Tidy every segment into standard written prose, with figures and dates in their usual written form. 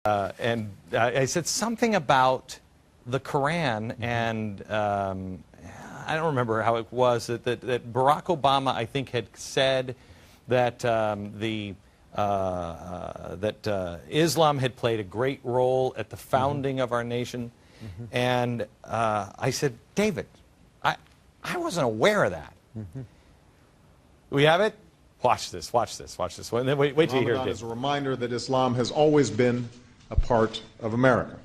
I said something about the Quran, and I don't remember how it was, that Barack Obama, I think, had said that Islam had played a great role at the founding of our nation. And I said, David, I wasn't aware of that. We have it? Watch this, watch this, watch this. Wait till you hear it. Is a reminder that Islam has always been a part of America.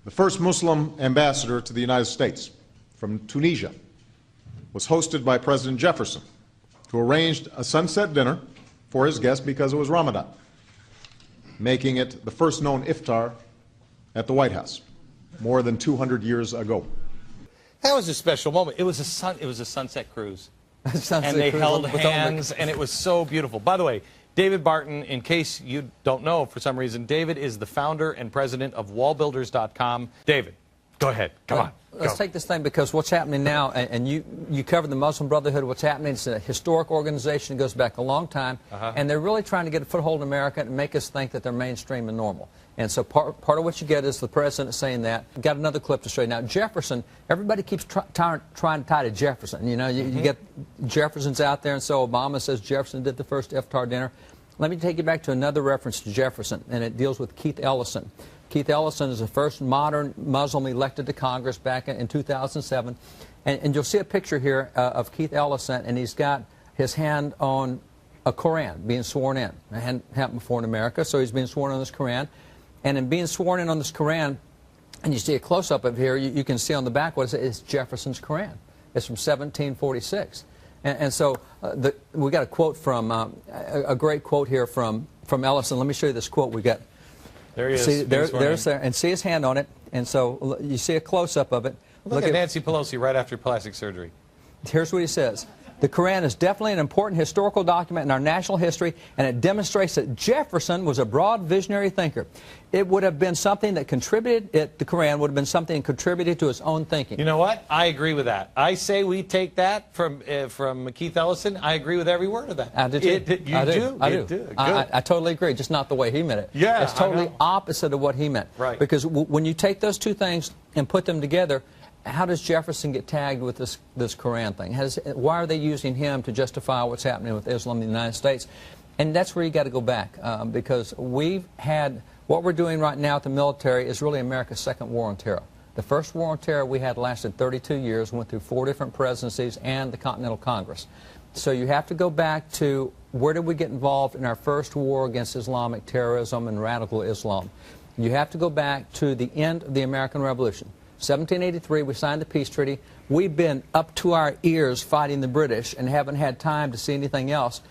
The first Muslim ambassador to the United States from Tunisia was hosted by President Jefferson, who arranged a sunset dinner for his guests because it was Ramadan, making it the first known iftar at the White House more than 200 years ago. That was a special moment. It was a sunset cruise. And they held hands, and it was so beautiful. By the way, David Barton, in case you don't know for some reason, David is the founder and president of wallbuilders.com. David, go ahead. Come on. Let's take this thing, because what's happening now, and you covered the Muslim Brotherhood, what's happening, it's a historic organization that goes back a long time, and they're really trying to get a foothold in America and make us think that they're mainstream and normal. And so part of what you get is the president saying that. I've got another clip to show you. Now, Jefferson, everybody keeps trying to tie to Jefferson. You know, you get Jefferson's out there, and so Obama says Jefferson did the first iftar dinner. Let me take you back to another reference to Jefferson, and it deals with Keith Ellison. Keith Ellison is the first modern Muslim elected to Congress back in 2007. And you'll see a picture here of Keith Ellison, and he's got his hand on a Quran, being sworn in. It hadn't happened before in America, so he's being sworn on this Quran. And in being sworn in on this Quran, and you see a close-up of here, you can see on the back what it is. It's Jefferson's Quran. It's from 1746. And so we got a quote from, a great quote here from Ellison. Let me show you this quote we got. There he is. See, there's there, and see his hand on it. And so you see a close-up of it. Look at Nancy Pelosi right after plastic surgery. Here's what he says. The Quran is definitely an important historical document in our national history, and it demonstrates that Jefferson was a broad visionary thinker. It would have been something that contributed, the Quran would have been something that contributed to his own thinking. You know what? I agree with that. I say we take that from Keith Ellison. I agree with every word of that. I do too. I do. I totally agree, just not the way he meant it. Yeah, it's totally opposite of what he meant. Right. Because when you take those two things and put them together, how does Jefferson get tagged with this Quran thing? Why are they using him to justify what's happening with Islam in the United States? And that's where you got to go back, because we've had, what we're doing right now at the military is really America's second war on terror. The first war on terror we had lasted 32 years, went through 4 different presidencies and the Continental Congress. So you have to go back to where did we get involved in our first war against Islamic terrorism and radical Islam. You have to go back to the end of the American Revolution. 1783, we signed the peace treaty. We've been up to our ears fighting the British and haven't had time to see anything else.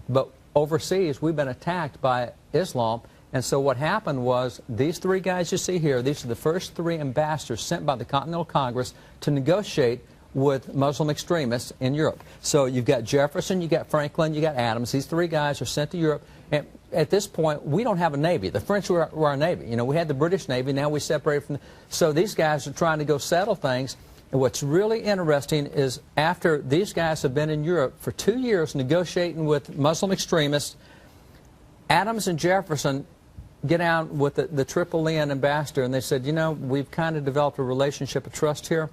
But overseas, we've been attacked by Islam. And so what happened was, these 3 guys you see here, these are the first 3 ambassadors sent by the Continental Congress to negotiate with Muslim extremists in Europe. So you've got Jefferson, you've got Franklin, you've got Adams. These 3 guys are sent to Europe. And at this point, we don't have a Navy. The French were our Navy. You know, we had the British Navy. Now we separated from so these guys are trying to go settle things. And what's really interesting is, after these guys have been in Europe for 2 years negotiating with Muslim extremists, Adams and Jefferson get down with the Tripolitan ambassador, and they said, you know, we've kind of developed a relationship of trust here.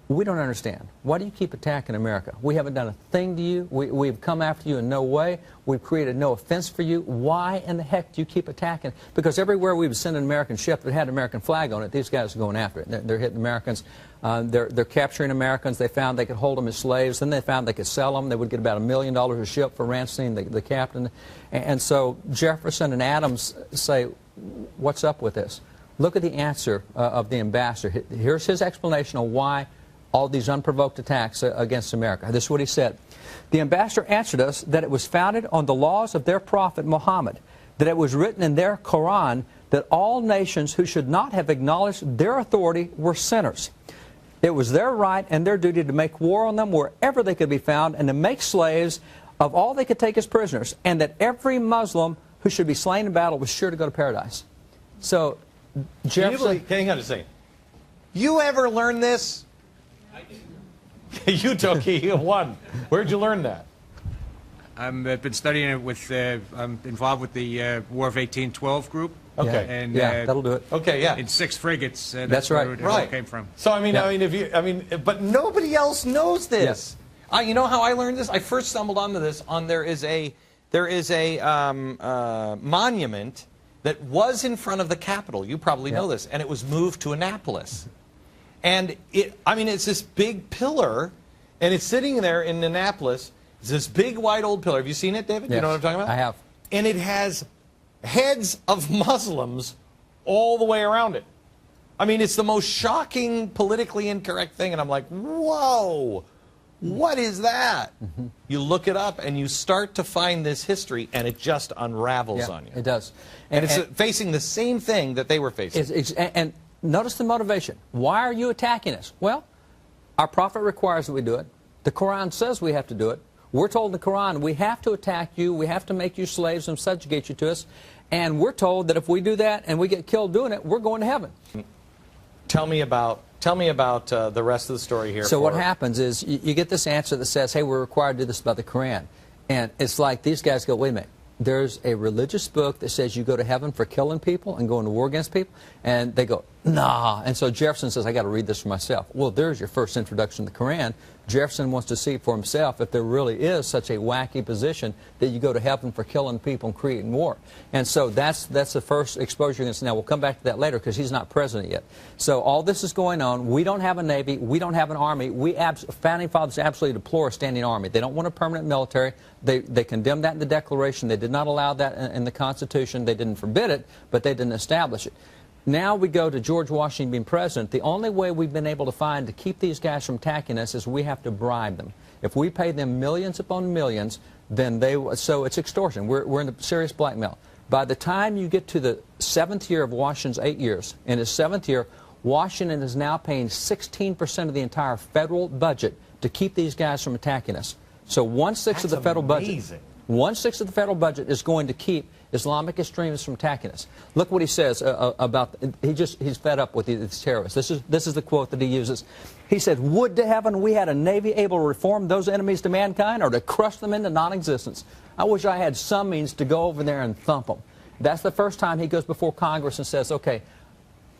We don't understand. Why do you keep attacking America? We haven't done a thing to you. We've come after you in no way. We've created no offense for you. Why in the heck do you keep attacking? Because everywhere we would send an American ship that had an American flag on it, these guys are going after it. They're hitting Americans. They're capturing Americans. They found they could hold them as slaves. Then they found they could sell them. They would get about $1 million a ship for ransoming the captain. And so Jefferson and Adams say, what's up with this? Look at the answer of the ambassador. Here's his explanation of why all these unprovoked attacks against America. This is what he said. The ambassador answered us that it was founded on the laws of their prophet Muhammad, that it was written in their Quran that all nations who should not have acknowledged their authority were sinners. It was their right and their duty to make war on them wherever they could be found, and to make slaves of all they could take as prisoners, and that every Muslim who should be slain in battle was sure to go to paradise. So Jefferson... Hang on a second. You ever learn this? You took one. Where'd you learn that? I've been studying it with, I'm involved with the War of 1812 group. Okay. And, Yeah, that'll do it. Okay, yeah. In 6 frigates. That's right. Where it all came from. So I mean, Yeah. but nobody else knows this. You know how I learned this? I first stumbled onto this on there is a monument that was in front of the Capitol. You probably know this, and it was moved to Annapolis. And it's this big pillar, and it's sitting there in Annapolis. It's this big white old pillar. Have you seen it, David? Yes, You know what I'm talking about? I have. And it has heads of Muslims all the way around it. I mean, it's the most shocking, politically incorrect thing, and I'm like, whoa, what is that? Mm-hmm. You look it up, and you start to find this history, and it just unravels on you. It does. And it's facing the same thing that they were facing. And notice the motivation. Why are you attacking us? Well, our prophet requires that we do it. The Quran says we have to do it. We're told in the Quran we have to attack you, we have to make you slaves and subjugate you to us, and we're told that if we do that and we get killed doing it, we're going to heaven. Tell me about the rest of the story here. So what happens is you get this answer that says, hey, we're required to do this about the Quran. And it's like these guys go, wait a minute. There's a religious book that says you go to heaven for killing people and going to war against people. And they go, nah. And so Jefferson says, I got to read this for myself. Well, there's your first introduction to the Quran. Jefferson wants to see for himself if there really is such a wacky position that you go to heaven for killing people and creating war. And so that's the first exposure against. Now, we'll come back to that later because he's not president yet. So all this is going on. We don't have a Navy. We don't have an Army. Founding fathers absolutely deplore a standing Army. They don't want a permanent military. They condemned that in the Declaration. They did not allow that in the Constitution. They didn't forbid it, but they didn't establish it. Now we go to George Washington being president. The only way we've been able to find to keep these guys from attacking us is we have to bribe them. If we pay them millions upon millions, then so it's extortion. We're in the serious blackmail. By the time you get to the 7th year of Washington's 8 years, in his 7th year, Washington is now paying 16% of the entire federal budget to keep these guys from attacking us. So 1/6 of the federal budget. 1/6 of the federal budget is going to keep Islamic extremists from attacking us. Look what he says about, he's fed up with these terrorists. This is the quote that he uses. He said, would to heaven we had a Navy able to reform those enemies to mankind or to crush them into non-existence. I wish I had some means to go over there and thump them. That's the first time he goes before Congress and says, okay,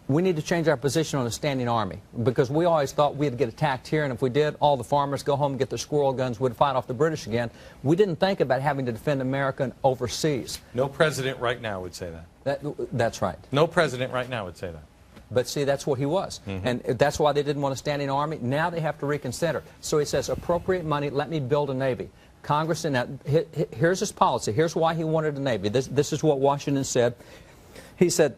we need to change our position on a standing Army, because we always thought we'd get attacked here, and if we did, all the farmers go home and get their squirrel guns, we'd fight off the British again. We didn't think about having to defend America overseas. No president right now would say that. That's right. No president right now would say that. But see, that's what he was. Mm-hmm. And that's why they didn't want a standing Army. Now they have to reconsider. So he says, appropriate money, let me build a Navy. Congress, here's his policy. Here's why he wanted a Navy. This is what Washington said. He said,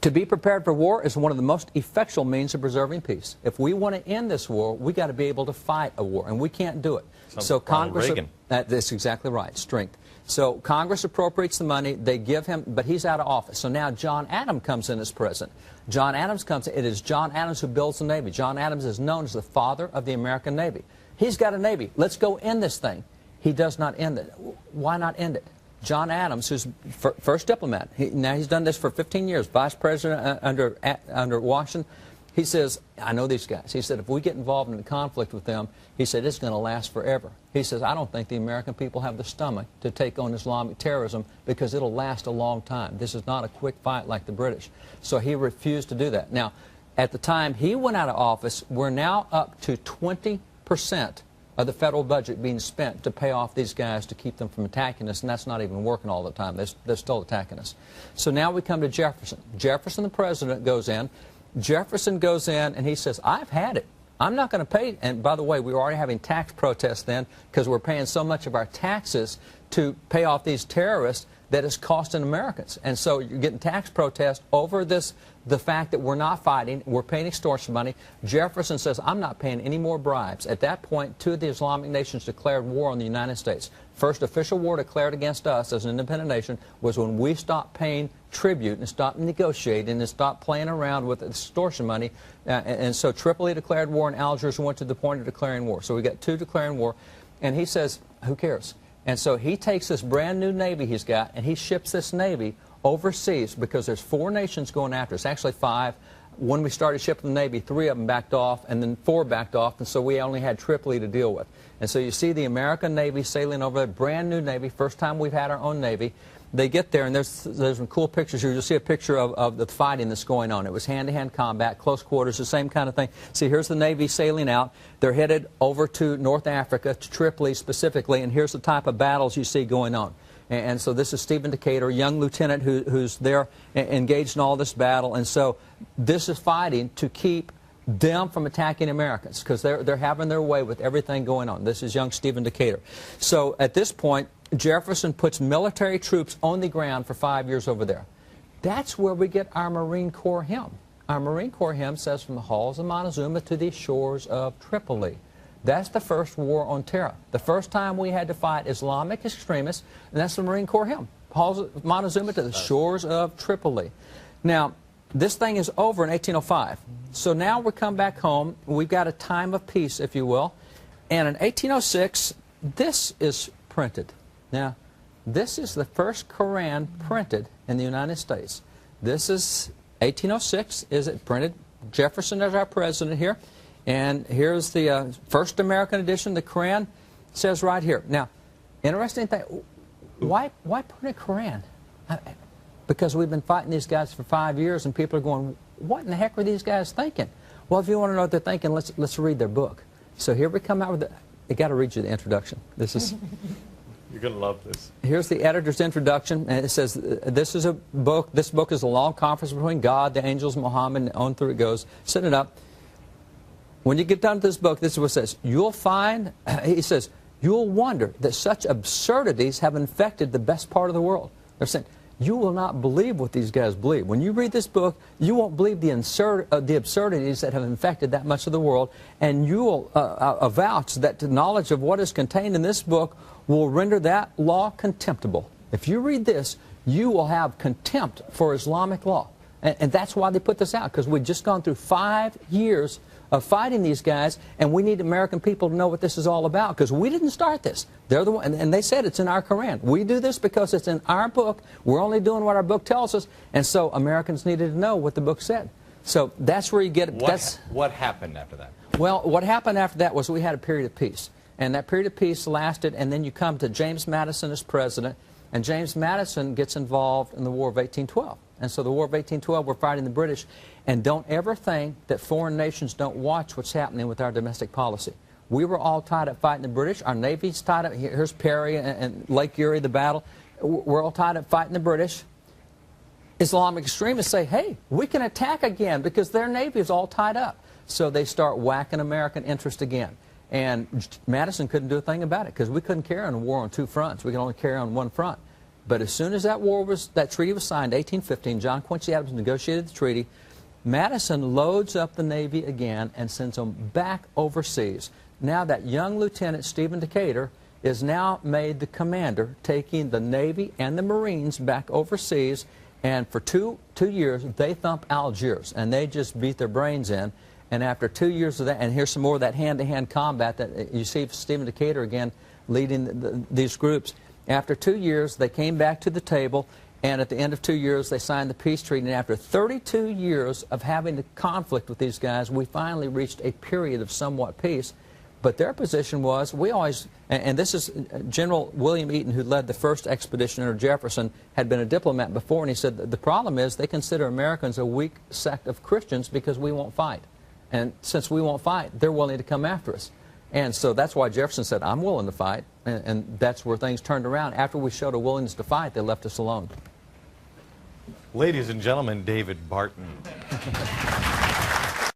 to be prepared for war is one of the most effectual means of preserving peace. If we want to end this war, we got to be able to fight a war, and we can't do it. So Congress, that's exactly right, strength. So Congress appropriates the money, they give him, but he's out of office. So now John Adams comes in as president. John Adams comes in, it is John Adams who builds the Navy. John Adams is known as the father of the American Navy. He's got a Navy. Let's go end this thing. He does not end it. Why not end it? John Adams, who's first diplomat, now he's done this for 15 years, vice president under Washington, he says, I know these guys. He said, if we get involved in a conflict with them, he said, it's going to last forever. He says, I don't think the American people have the stomach to take on Islamic terrorism because it'll last a long time. This is not a quick fight like the British. So he refused to do that. Now, at the time he went out of office, we're now up to 20% of the federal budget being spent to pay off these guys to keep them from attacking us, and that's not even working all the time. They're still attacking us. So now we come to Jefferson. Jefferson, the president, goes in. Jefferson goes in, and he says, I've had it. I'm not going to pay. And by the way, we were already having tax protests then because we're paying so much of our taxes to pay off these terrorists that is costing Americans. And so you're getting tax protests over the fact that we're not fighting, we're paying extortion money. Jefferson says, I'm not paying any more bribes. At that point, 2 of the Islamic nations declared war on the United States. First official war declared against us as an independent nation was when we stopped paying tribute and stopped negotiating and stopped playing around with extortion money. And so Tripoli declared war and Algiers went to the point of declaring war. So we got 2 declaring war. And he says, who cares? And so he takes this brand new Navy he's got and he ships this Navy overseas because there's 4 nations going after us, actually 5. When we started shipping the Navy, 3 of them backed off and then 4 backed off, and so we only had Tripoli to deal with. And so you see the American Navy sailing over there, brand new Navy, first time we've had our own Navy. they get there, and there's some cool pictures here. You'll see a picture of the fighting that's going on. It was hand-to-hand combat, close quarters, the same kind of thing. See, here's the Navy sailing out. They're headed over to North Africa, to Tripoli specifically, and here's the type of battles you see going on. And so this is Stephen Decatur, a young lieutenant who's there engaged in all this battle. And so this is fighting to keep them from attacking Americans, because they're having their way with everything going on. This is young Stephen Decatur. So at this point, Jefferson puts military troops on the ground for 5 years over there. That's where we get our Marine Corps hymn. Our Marine Corps hymn says, "From the halls of Montezuma to the shores of Tripoli." That's the first war on terror. The first time we had to fight Islamic extremists, and that's the Marine Corps hymn. Halls of Montezuma to the shores of Tripoli. Now, this thing is over in 1805. So now we come back home. We've got a time of peace, if you will. And in 1806, this is printed. Now, this is the first Koran printed in the United States. This is 1806. Is it printed? Jefferson is our president here. And here's the first American edition. The Koran says right here. Now, interesting thing, why print a Koran? Because we've been fighting these guys for 5 years, and people are going, what in the heck are these guys thinking? Well, if you want to know what they're thinking, let's read their book. So here we come out with I got to read you the introduction. This is... You're going to love this. Here's the editor's introduction, and it says, this is a book. This book is a long conference between God, the angels, Muhammad, and on through it goes. Set it up. When you get done with this book, this is what it says. You'll find, he says, you'll wonder that such absurdities have infected the best part of the world. They're saying, you will not believe what these guys believe. When you read this book, you won't believe the absurdities that have infected that much of the world, and you will avouch that the knowledge of what is contained in this book will render that law contemptible. If you read this, you will have contempt for Islamic law. And that's why they put this out, because we've just gone through 5 years of fighting these guys, and we need American people to know what this is all about, because we didn't start this. They're the one, and they said it's in our Koran. We do this because it's in our book. We're only doing what our book tells us, and so Americans needed to know what the book said. So that's where you get it. What happened after that? Well, what happened after that was we had a period of peace, and that period of peace lasted, and then you come to James Madison as president, and James Madison gets involved in the War of 1812. And so the War of 1812, we're fighting the British. And don't ever think that foreign nations don't watch what's happening with our domestic policy. We were all tied up fighting the British. Our Navy's tied up. Here's Perry and Lake Erie, the battle. We're all tied up fighting the British. Islamic extremists say, hey, we can attack again because their Navy is all tied up. So they start whacking American interest again. And Madison couldn't do a thing about it because we couldn't carry on a war on two fronts. We could only carry on one front. But as soon as that treaty was signed, 1815, John Quincy Adams negotiated the treaty. Madison loads up the Navy again and sends them back overseas. Now that young Lieutenant Stephen Decatur is now made the commander, taking the Navy and the Marines back overseas. And for two years, they thump Algiers, and they just beat their brains in. And after 2 years of that, and here's some more of that hand-to-hand combat that you see Stephen Decatur again leading these groups. After 2 years, they came back to the table, and at the end of 2 years, they signed the peace treaty. And after 32 years of having a conflict with these guys, we finally reached a period of somewhat peace. But their position was, we always, and this is General William Eaton, who led the first expedition under Jefferson, had been a diplomat before, and he said the problem is they consider Americans a weak sect of Christians because we won't fight. And since we won't fight, they're willing to come after us. And so that's why Jefferson said, I'm willing to fight. And that's where things turned around. After we showed a willingness to fight, they left us alone. Ladies and gentlemen, David Barton.